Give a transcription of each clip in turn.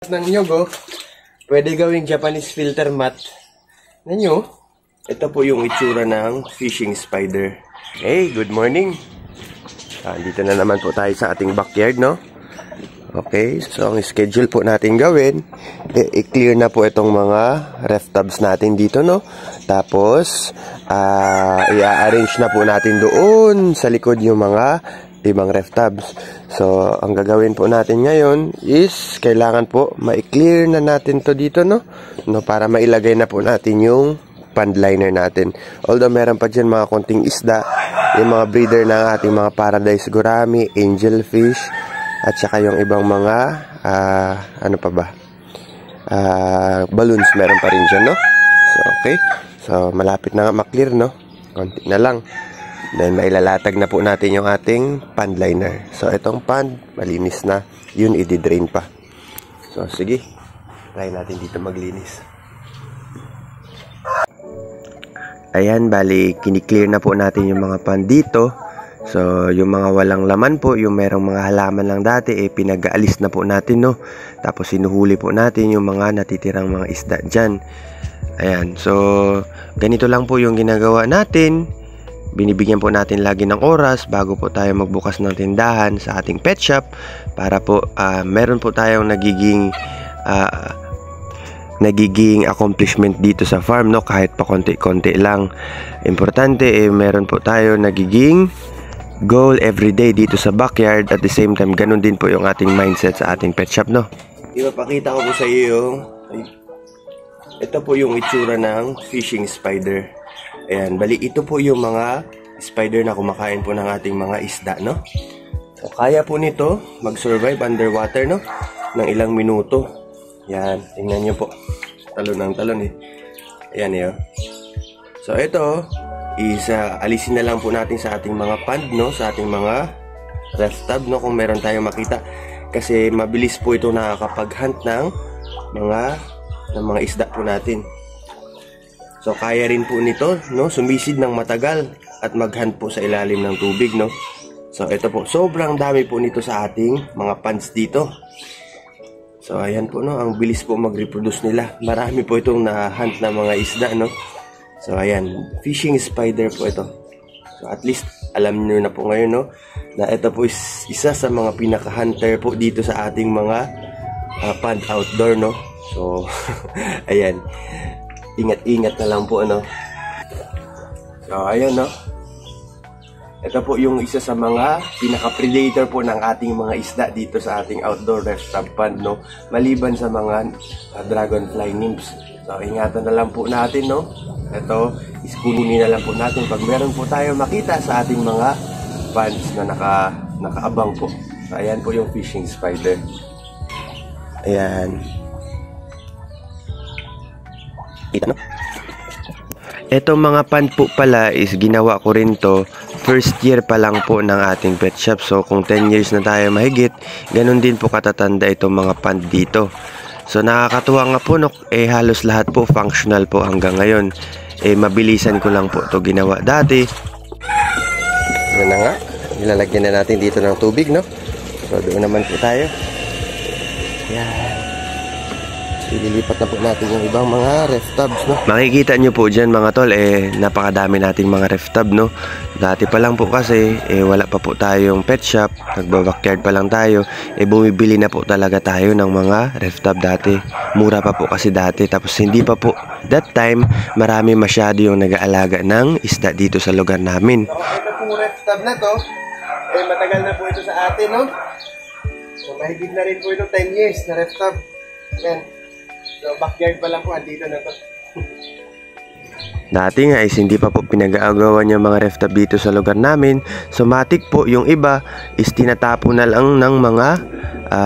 ng nyogo, pwede gawing Japanese filter mat. Nanyo, ito po yung itsura ng fishing spider. Hey, good morning. Dito na naman po tayo sa ating backyard, no? Okay, so ang schedule po natin gawin, i-clear na po itong mga ref tubs natin dito, no? Tapos, i-arrange na po natin doon sa likod yung mga ibang ref tubs. So, ang gagawin po natin ngayon is, kailangan po ma-clear na natin to dito, no? Para mailagay na po natin yung pond liner natin. Although meron pa dyan mga konting isda, yung mga breeder ng ating mga paradise gurami, angelfish, at saka yung ibang mga ano pa ba, balloons meron pa rin dyan, no? So okay, so malapit na nga maklear, no? Konti na lang, then mailalatag na po natin yung ating pond liner. So itong pond malinis na, yun i-drain pa. So sige, try natin dito maglinis. Ayan, bali, kiniklear na po natin yung mga pond dito. So, yung mga walang laman po, yung merong mga halaman lang dati, pinag-aalis na po natin, no? Tapos, sinuhuli po natin yung mga natitirang mga isda dyan. Ayan, so, ganito lang po yung ginagawa natin. Binibigyan po natin lagi ng oras bago po tayo magbukas ng tindahan sa ating pet shop. Para po, meron po tayong nagiging accomplishment dito sa farm, no? Kahit pa konti-konti lang. Importante, meron po tayo nagiging goal everyday dito sa backyard. At the same time, ganun din po yung ating mindset sa ating pet shop, no? Ipapakita ko po sa iyo ito po yung itsura ng fishing spider. Ayan, bali ito po yung mga spider na kumakain po ng ating mga isda, no? So, kaya po nito mag-survive underwater, no? Ng ilang minuto. Yan, tingnan nyo po. Talon ng talon eh. Ayan eh. So ito is alisin na lang po natin sa ating mga pond, no? Sa ating mga ref tub, no? Kung meron tayong makita. Kasi mabilis po ito nakakapag-hunt ng mga isda po natin. So kaya rin po nito, no? Sumisid ng matagal at mag-hunt po sa ilalim ng tubig, no? So ito po, sobrang dami po nito sa ating mga ponds dito. So ayan po, no, ang bilis po mag-reproduce nila. Marami po itong na-hunt na mga isda, no. So ayan, fishing spider po ito. So at least alam niyo na po ngayon, no, na ito po is isa sa mga pinaka-hunter po dito sa ating mga pond outdoor, no. So ayan, ingat-ingat na lang po, ano. So ayan, no. Ito po yung isa sa mga pinaka-predator po ng ating mga isda dito sa ating outdoor ref tub pond, no? Maliban sa mga dragonfly nymphs. So, ingatan na lang po natin, no? Ito, iskunin na lang po natin pag meron po tayo makita sa ating mga ponds na nakaabang po. So, ayan po yung fishing spider. Ayan. Kita, no? Etong mga pond po pala is ginawa ko rin to first year pa lang po ng ating pet shop. So kung 10 years na tayo mahigit, ganun din po katatanda itong mga pond dito. So nakakatuwa nga po, no? Halos lahat po functional po hanggang ngayon. Mabilisan ko lang po to ginawa dati. Yan na nga, ilalagyan na natin dito ng tubig, no? So doon naman po tayo. Yan. Ililipat na po natin yung ibang mga ref tubs, no? Makikita nyo po dyan, mga tol, napakadami nating mga ref tub, no? Dati pa lang po kasi, wala pa po tayong pet shop, nagbabackyard pa lang tayo, bumibili na po talaga tayo ng mga ref tub dati. Mura pa po kasi dati, tapos hindi pa po, that time, marami masyado yung nag-aalaga ng isda dito sa lugar namin. Ito pong ref tub na to, matagal na po ito sa atin, no? So, mahigit na rin po ito 10 years na ref tub. Ayan. So, backyard pa lang po, andito na to. Dati nga is hindi pa po pinag-aagawan yung mga ref tub dito sa lugar namin. So, matik po, yung iba is tinatapo na lang ng mga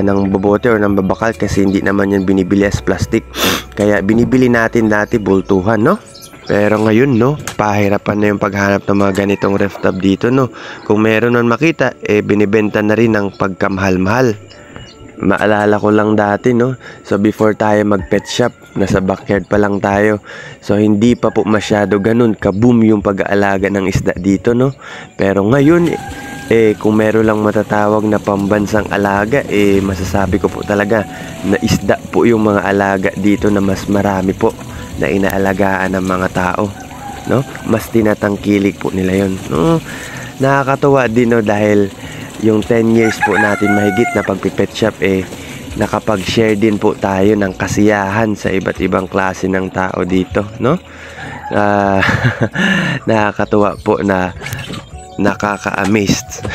ng bobote or ng babakal kasi hindi naman yan binibili as plastic. Kaya binibili natin dati bultuhan, no? Pero ngayon, no, pahirapan na yung paghanap ng mga ganitong ref tub dito, no? Kung meron nun makita, binibenta na rin ng pagkamahal-mahal. Maalala ko lang dati, no? So before tayo mag pet shop, nasa backyard pa lang tayo. So hindi pa po masyado ganun kaboom yung pag-aalaga ng isda dito, no? Pero ngayon, kung meron lang matatawag na pambansang alaga, masasabi ko po talaga na isda po yung mga alaga dito na mas marami po na inaalagaan ng mga tao, no? Mas tinatangkilik po nila yun, no? Nakakatuwa din, no, dahil yung 10 years po natin mahigit na pagpipet shop, nakapag-share din po tayo ng kasiyahan sa iba't ibang klase ng tao dito, no? Nakakatuwa po na nakaka-amazed.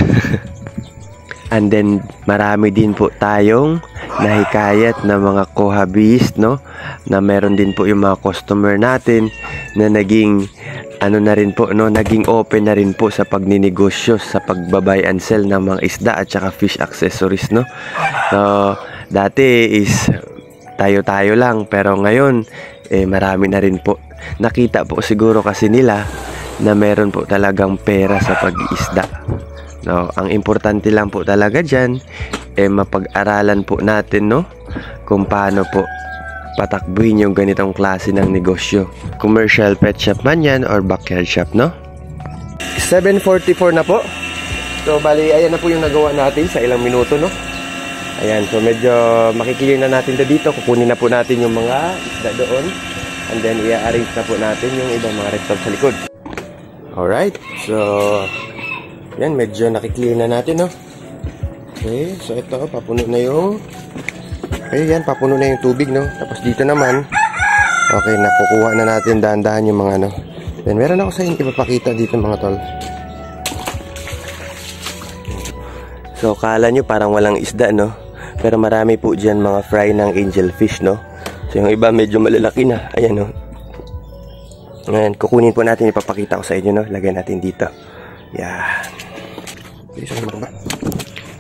And then marami din po tayong nahikayat na mga kohabist, no, na meron din po yung mga customer natin na naging ano na rin po, no, naging open na rin po sa pagninegosyo, sa pagbabay and sell ng mga isda at saka fish accessories, no. So dati is tayo-tayo lang, pero ngayon marami na rin po. Nakita po siguro kasi nila na meron po talagang pera sa pag-iisda, no. Ang importante lang po talaga dyan, mapag-aralan po natin, no, kung paano po patakbuhin yung ganitong klase ng negosyo. Commercial pet shop man yan or backyard shop, no. 7:44 na po. So bali, ayan na po yung nagawa natin sa ilang minuto, no. Ayan, so medyo makikilin na natin dito. Kukunin na po natin yung mga isda doon, and then i-arrange na po natin yung ibang mga reptile sa likod. Alright, so yan, medyo nakikilin na natin, no. Okay, so ito, papuno na yung papuno na yung tubig, no. Tapos dito naman, okay, nakukuha na natin dahan-dahan yung mga ano. Then meron ako sa inyo ipapakita dito, mga tol. So kala nyo parang walang isda, no, pero marami po dyan mga fry ng angelfish, no. So yung iba medyo malalaki na. Ayan, no. Ayan, kukunin po natin, ipapakita ko sa inyo, no. Lagay natin dito. Yan.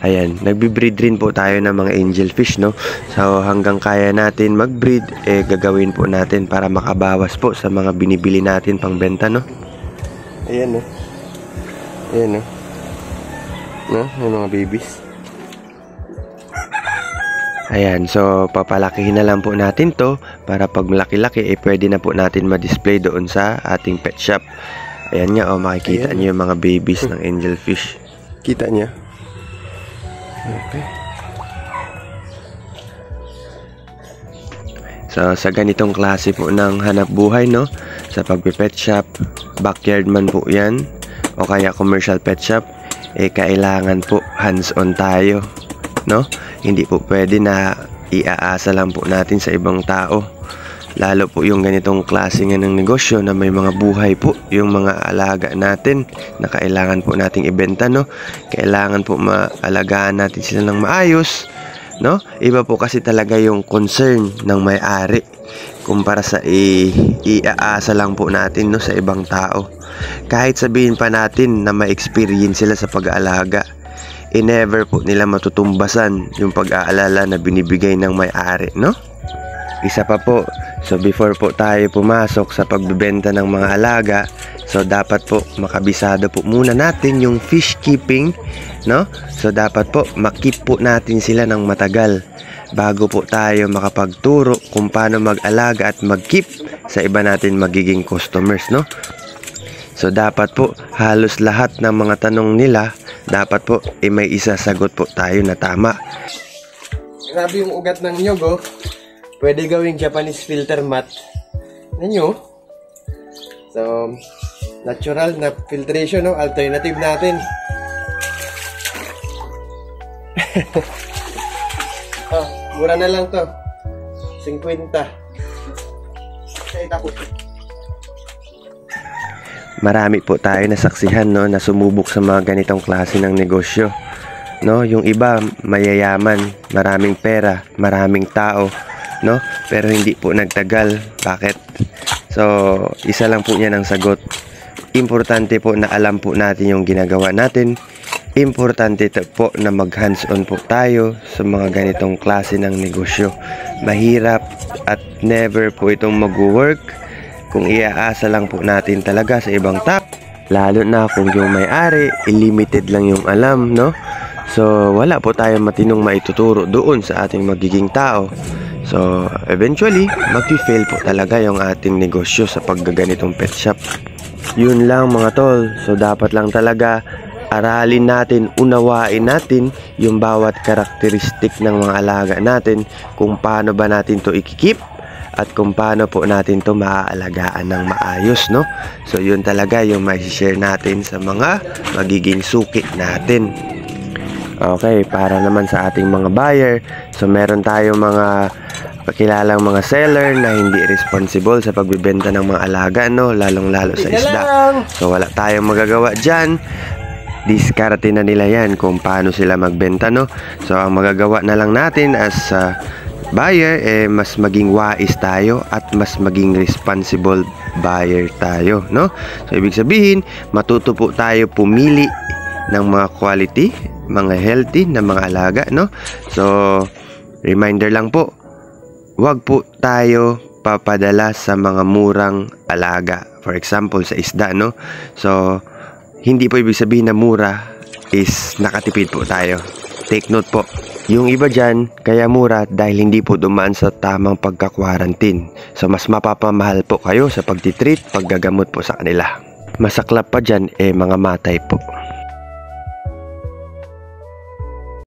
Ayan, nagbi-breed rin po tayo ng mga angelfish, no. So hanggang kaya natin mag-breed, gagawin po natin para makabawas po sa mga binibili natin pang benta, no. Ayan, no. Ayan, no. No, yung mga babies. Ayan, so papalakihin na lang po natin to para pag malaki-laki, pwede na po natin ma-display doon sa ating pet shop. Ayan nga, makikita nyo yung mga babies ng angelfish. Kita nyo? Okay. So sa ganitong klase po ng hanap buhay, no, sa pagpipet shop, backyard man po yan o kaya commercial pet shop, kailangan po hands-on tayo, no. Hindi po pwede na iaasa lang po natin sa ibang tao, lalo po yung ganitong klase nga ng negosyo na may mga buhay po yung mga alaga natin na kailangan po nating ibenta, no. Kailangan po maalagaan natin sila ng maayos, no. Iba po kasi talaga yung concern ng may-ari kumpara sa iaasa lang po natin, no, sa ibang tao. Kahit sabihin pa natin na may experience sila sa pag-aalaga, never po nila matutumbasan yung pag-aalala na binibigay ng may-ari, no. Isa pa po, so before po tayo pumasok sa pagbebenta ng mga alaga, so dapat po makabisado po muna natin yung fish keeping, no. So dapat po makip po natin sila ng matagal bago po tayo makapagturo kung paano mag-alaga at mag-keep sa iba natin magiging customers, no. So dapat po halos lahat ng mga tanong nila, dapat po may isasagot po tayo na tama. Grabe yung ugat ng nyog, oh. Pwede gawing Japanese filter mat. Nanyo? So natural na filtration, no, alternative natin. Oh, mura na lang to. 50. Tapos marami po tayo nasaksihan, no, na sumubok sa mga ganitong klase ng negosyo, no. Yung iba mayayaman, maraming pera, maraming tao, no, pero hindi po nagtagal. Bakit? So isa lang po niyan ang sagot. Importante po na alam po natin yung ginagawa natin. Importante po na mag hands on po tayo sa mga ganitong klase ng negosyo. Mahirap at never po itong mag-work kung iaasa lang po natin talaga sa ibang tao, lalo na kung yung may-ari limited lang yung alam, no. So wala po tayong matinong maituturo doon sa ating magiging tao. So eventually mag-fail po talaga yung ating negosyo sa paggaganitong pet shop. Yun lang, mga tol. So dapat lang talaga aralin natin, unawain natin yung bawat karakteristik ng mga alaga natin, kung paano ba natin to ikikip at kung paano po natin to maaalagaan ng maayos, no? So yun talaga yung mai-share natin sa mga magiging suki natin. Okay, para naman sa ating mga buyer, so meron tayong mga pakilalang mga seller na hindi responsible sa pagbibenta ng mga alaga, no? Lalong-lalo sa isda. So wala tayong magagawa dyan. Diskarte na nila yan kung paano sila magbenta, no? So ang magagawa na lang natin as buyer, mas maging wais tayo at mas maging responsible buyer tayo, no? So ibig sabihin, matuto po tayo pumili ng mga quality, mga healthy na mga alaga, no? So reminder lang po, wag po tayo papadala sa mga murang alaga. For example, sa isda, no? So, hindi po ibig sabihin na mura is nakatipid po tayo. Take note po. Yung iba dyan, kaya mura dahil hindi po dumaan sa tamang pagka-quarantine. So, mas mapapamahal po kayo sa pagtitreat, paggagamot po sa kanila. Masaklap pa dyan, mga matay po.